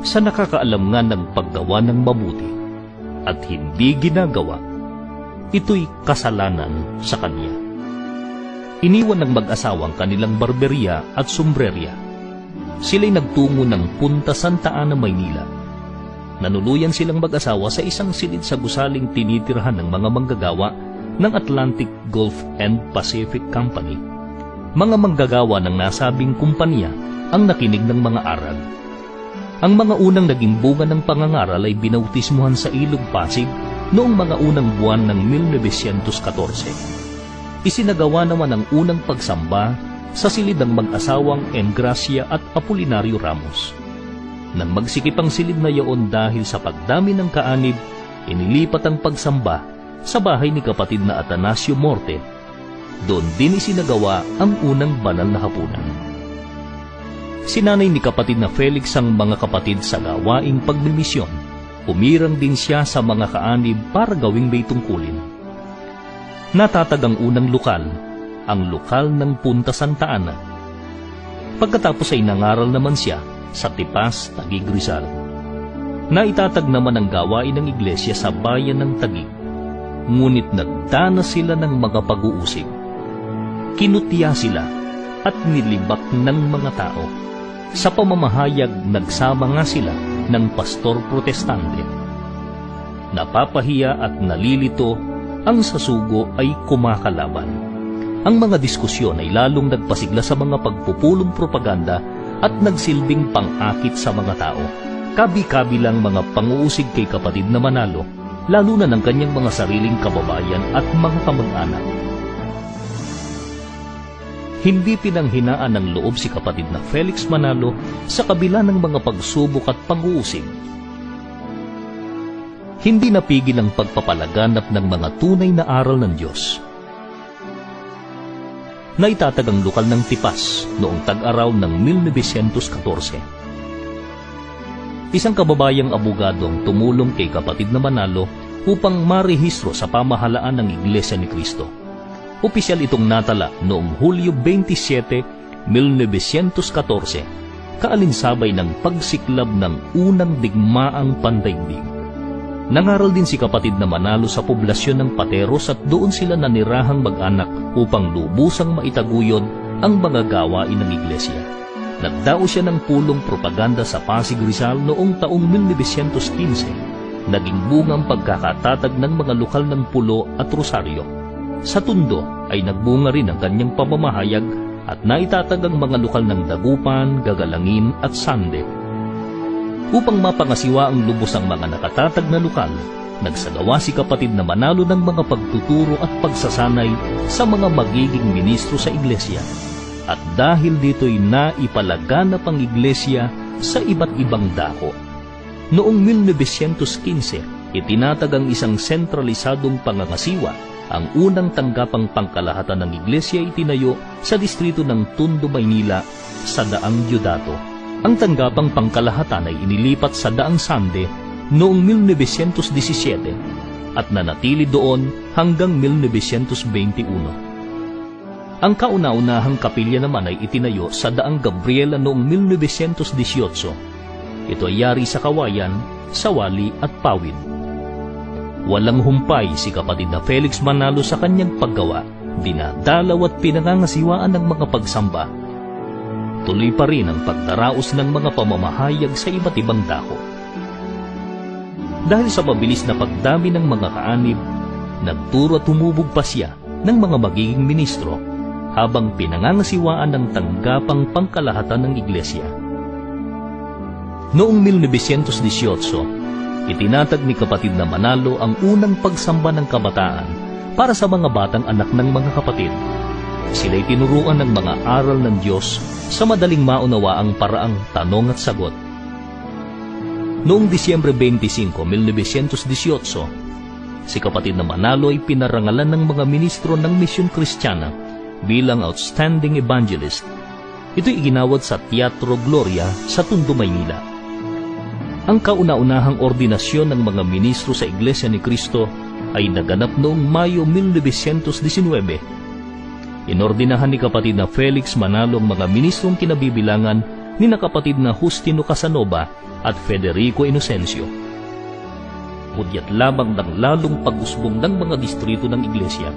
sa nakakaalam nga ng paggawa ng mabuti at hindi ginagawa, ito'y kasalanan sa kanya. Iniwan ng mag-asawang kanilang barberya at sombrerya. Sila'y nagtungo ng Punta Santa Ana, Maynila. Nanuluyan silang mag-asawa sa isang silid sa gusaling tinitirhan ng mga manggagawa ng Atlantic Gulf and Pacific Company. Mga manggagawa ng nasabing kumpanya ang nakinig ng mga aral. Ang mga unang naging bunga ng pangangaral ay binautismuhan sa Ilog Pasig noong mga unang buwan ng 1914. Isinagawa naman ang unang pagsamba sa silid ng mag-asawang Engracia at Apolinario Ramos. Nang magsikip ang silid na yaon dahil sa pagdami ng kaanib, inilipat ang pagsamba sa bahay ni kapatid na Atanasio Morte. Doon din isinagawa ang unang banal na hapunan. Sinanay ni kapatid na Felix ang mga kapatid sa gawaing pagmimisyon. Umirang din siya sa mga kaanib para gawing may tungkulin. Natatag ang unang lokal, ang lokal ng Punta Santa Ana. Pagkatapos ay nangaral naman siya sa Tipas, Taguig, Rizal. Naitatag naman ang gawain ng iglesia sa bayan ng Taguig. Ngunit nagdanas sila ng mga pag-uusig. Kinutya sila at nilibak ng mga tao. Sa pamamahayag, nagsama nga sila ng pastor protestante. Napapahiya at nalilito, ang sasugo ay kumakalaban. Ang mga diskusyon ay lalong nagpasigla sa mga pagpupulong propaganda at nagsilbing pang-akit sa mga tao. Kabi-kabi lang mga panguusig kay kapatid na Manalo, lalo na ng kanyang mga sariling kababayan at mga kamag-anak. Hindi pinanghinaan ng loob si kapatid na Felix Manalo sa kabila ng mga pagsubok at pag-uusig. Hindi napigil ang pagpapalaganap ng mga tunay na aral ng Diyos. Naitatag ang lokal ng Tipas noong tag-araw ng 1914. Isang kababayang abogadong tumulong kay kapatid na Manalo upang marehistro sa pamahalaan ng Iglesia ni Cristo. Opisyal itong natala noong Hulyo 27, 1914, kaalinsabay ng pagsiklab ng unang digmaang pandaigdig. Nangaral din si kapatid na Manalo sa poblasyon ng Pateros at doon sila nanirahang mag-anak upang lubusang maitaguyod ang mga gawain ng iglesia. Nagdao siya ng pulong propaganda sa Pasig, Rizal noong taong 1915. Naging bungang pagkakatatag ng mga lokal ng Pulo at Rosario. Sa Tondo ay nagbunga rin ang kanyang pamamahayag at naitatag ang mga lokal ng Dagupan, Gagalangin at Sande. Upang mapangasiwa ang lubos ang mga nakatatag na lokal, nagsagawa si kapatid na Manalo ng mga pagtuturo at pagsasanay sa mga magiging ministro sa iglesia. At dahil dito'y naipalaganap ang iglesia sa iba't ibang dako. Noong 1915, itinatag ang isang sentralisadong pangangasiwa. Ang unang tanggapang pangkalahatan ng iglesia ay itinayo sa distrito ng Tondo, Maynila sa Daang Diodato. Ang tanggapang pangkalahatan ay inilipat sa Daang Sande noong 1917 at nanatili doon hanggang 1921. Ang kauna-unahang kapilya naman ay itinayo sa Daang Gabriela noong 1918. Ito ay yari sa Kawayan, Sawali at Pawid. Walang humpay si kapatid na Felix Manalo sa kanyang paggawa, dinadalaw at pinangangasiwaan ng mga pagsamba. Tuloy pa rin ang pagdaraos ng mga pamamahayag sa iba't ibang dako. Dahil sa mabilis na pagdami ng mga kaanib, nagturo at humubog pa siya ng mga magiging ministro habang pinangangasiwaan ng tanggapang pangkalahatan ng iglesia. Noong 1918, itinatag ni kapatid na Manalo ang unang pagsamba ng kabataan para sa mga batang anak ng mga kapatid. Sila'y tinuruan ng mga aral ng Diyos sa madaling maunawaang paraang tanong at sagot. Noong Disyembre 25, 1918, si kapatid na Manalo ay pinarangalan ng mga ministro ng Misyon Kristiyana bilang Outstanding Evangelist. Ito'y iginawad sa Teatro Gloria sa Tondo, Maynila. Ang kauna-unahang ordinasyon ng mga ministro sa Iglesia ni Cristo ay naganap noong Mayo 1919. Inordinahan ni kapatid na Felix Manalo ang mga ministrong kinabibilangan ni na kapatid na Justino Casanova at Federico Inocencio. Hudyat lamang ng lalong pag-usbong ng mga distrito ng iglesia.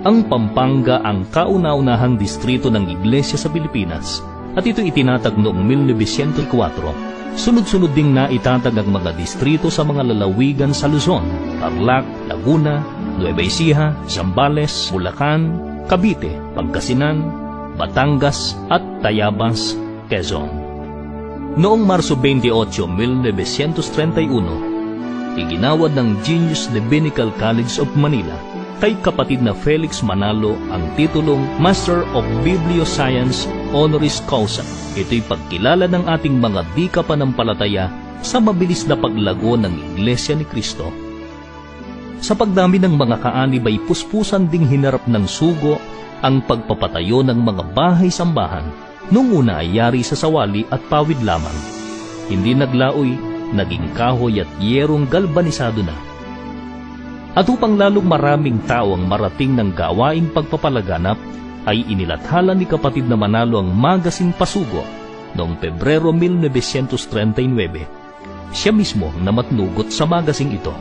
Ang Pampanga ang kauna-unahang distrito ng iglesia sa Pilipinas at ito itinatag noong 1904. Sunod-sunod ding naitatag ang mga distrito sa mga lalawigan sa Luzon, Tarlac, Laguna, Nueva Ecija, Zambales, Bulacan, Cavite, Pangasinan, Batangas at Tayabas, Quezon. Noong Marso 28, 1931, iginawad ng Genius Rabbinical College of Manila kay kapatid na Felix Manalo ang titulong Master of Biblioscience Honoris Causa. Ito'y pagkilala ng ating mga di kapanampalataya sa mabilis na paglago ng Iglesia ni Cristo. Sa pagdami ng mga kaanib ay puspusan ding hinarap ng sugo ang pagpapatayo ng mga bahay-sambahan. Noong una ay yari sa sawali at pawid lamang. Hindi naglaoy, naging kahoy at yerong galbanisado na. At upang lalong maraming tao ang marating ng gawaing pagpapalaganap, ay inilathala ni kapatid na Manalo ang Magasin Pasugo noong Pebrero 1939. Siya mismo ang namatnugot sa magasing ito.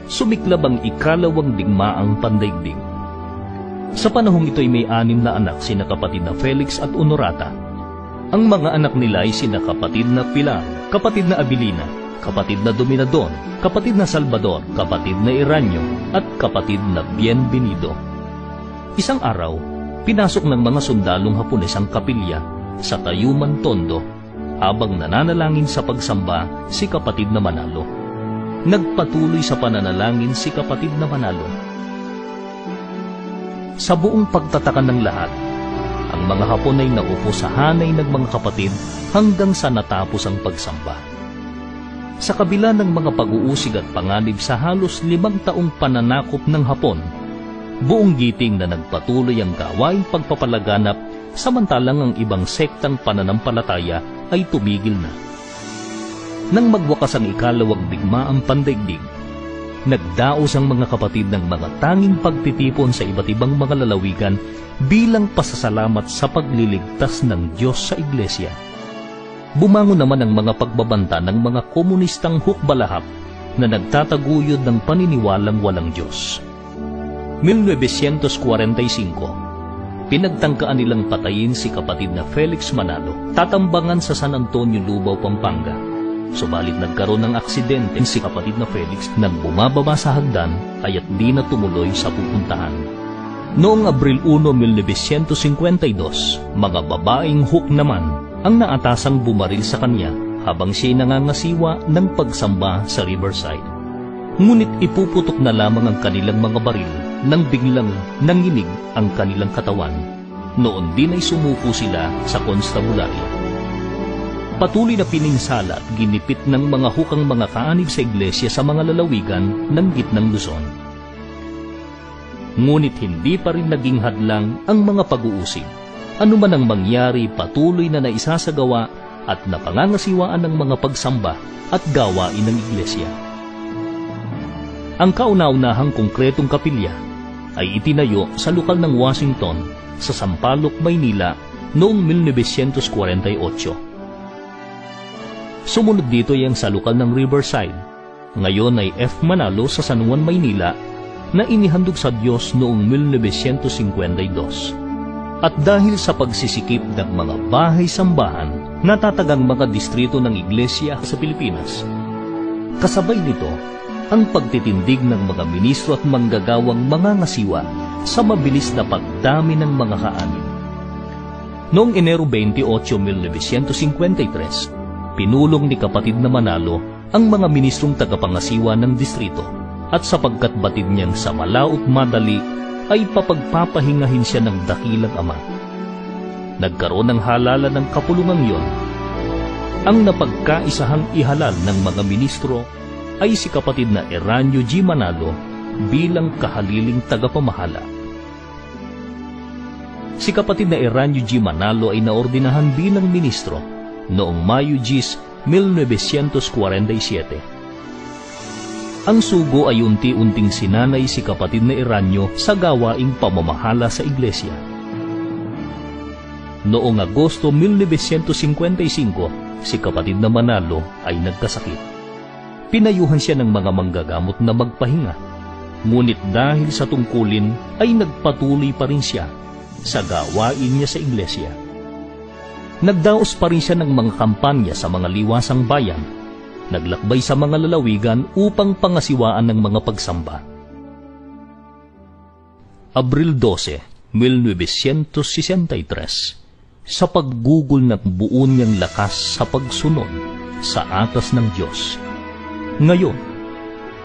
Sumiklab ang ikalawang digmaang pandaigdig. Sa panahong ito ay may 6 na anak sina kapatid na Felix at Honorata. Ang mga anak nila ay sina kapatid na Pilar, kapatid na Abilina, kapatid na Dominadon, kapatid na Salvador, kapatid na Iranyo, at kapatid na Bienvenido. Isang araw, pinasok ng mga sundalong Hapones ang kapilya sa Tayuman Tondo habang nananalangin sa pagsamba si kapatid na Manalo. Nagpatuloy sa pananalangin si kapatid na Manalo. Sa buong pagtataka ng lahat, ang mga Hapon ay naupo sa hanay ng mga kapatid hanggang sa natapos ang pagsamba. Sa kabila ng mga pag-uusig at panganib sa halos 5 taong pananakop ng Hapon, buong giting na nagpatuloy ang gawaing pagpapalaganap samantalang ang ibang sektang pananampalataya ay tumigil na. Nang magwakas ang ikalawang digmaang pandaigdig, nagdaos ang mga kapatid ng mga tanging pagtitipon sa iba't ibang mga lalawigan bilang pasasalamat sa pagliligtas ng Diyos sa iglesia. Bumangon naman ang mga pagbabanta ng mga komunistang hukbalahap na nagtataguyod ng paniniwalang walang Diyos. 1945, pinagtangkaan nilang patayin si kapatid na Felix Manalo, tatambangan sa San Antonio, Lubao, Pampanga. Subalit nagkaroon ng aksidente si kapatid na Felix nang bumababa sa hagdan kaya't di na tumuloy sa pupuntahan. Noong Abril 1, 1952, mga babaeng hook naman ang naatasang bumaril sa kanya habang siya'y nangangasiwa ng pagsamba sa Riverside. Ngunit ipuputok na lamang ang kanilang mga baril nang biglang nanginig ang kanilang katawan. Noon din ay sumuko sila sa konstabulary. Patuloy na pininsala at ginipit ng mga hukang mga kaanib sa iglesia sa mga lalawigan ng gitnang Luzon. Ngunit hindi pa rin naging hadlang ang mga pag-uusig. Ano man ang mangyari, patuloy na naisasagawa at napangangasiwaan ng mga pagsamba at gawain ng iglesia. Ang kauna-unahang konkretong kapilya ay itinayo sa lokal ng Washington sa Sampaloc, Maynila noong 1948. Sumunod dito ay ang sa lokal ng Riverside, ngayon ay F. Manalo sa San Juan, Maynila, na inihandog sa Diyos noong 1952. At dahil sa pagsisikip ng mga bahay-sambahan, natatagang mga distrito ng iglesia sa Pilipinas. Kasabay nito, ang pagtitindig ng mga ministro at manggagawang mangangasiwa sa mabilis na pagdami ng mga kaanib. Noong Enero 28, 1953, pinulong ni kapatid na Manalo ang mga ministrong tagapangasiwa ng distrito at sapagkat batid niyang sa malaut madali ay papagpapahingahin siya ng dakilang ama. Nagkaroon ng halala ng kapulungang yon. Ang napagkaisahang ihalal ng mga ministro ay si kapatid na Eranio G. Manalo bilang kahaliling tagapamahala. Si kapatid na Eranio G. Manalo ay naordinahan bilang ministro noong Mayo 10, 1947. Ang sugo ay unti-unting sinanay si kapatid na Eranio sa gawaing pamamahala sa iglesia. Noong Agosto 1955, si kapatid na Manalo ay nagkasakit. Pinayuhan siya ng mga manggagamot na magpahinga. Ngunit dahil sa tungkulin ay nagpatuloy pa rin siya sa gawain niya sa iglesia. Nagdaos pa rin siya ng mga kampanya sa mga liwasang bayan. Naglakbay sa mga lalawigan upang pangasiwaan ng mga pagsamba. Abril 12, 1963, sa paggugol ng buo niyang lakas sa pagsunod sa atas ng Diyos. Ngayon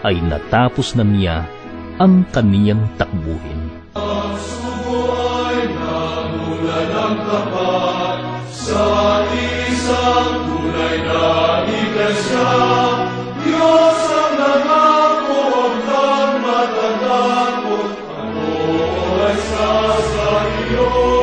ay natapos na niya ang kaniyang takbuhin. Ang sugo ay nagmula ng tapat sa isang tunay na iglesia. Diyos ang nangako, huwag kang matatakot. Ako ay sa iyo.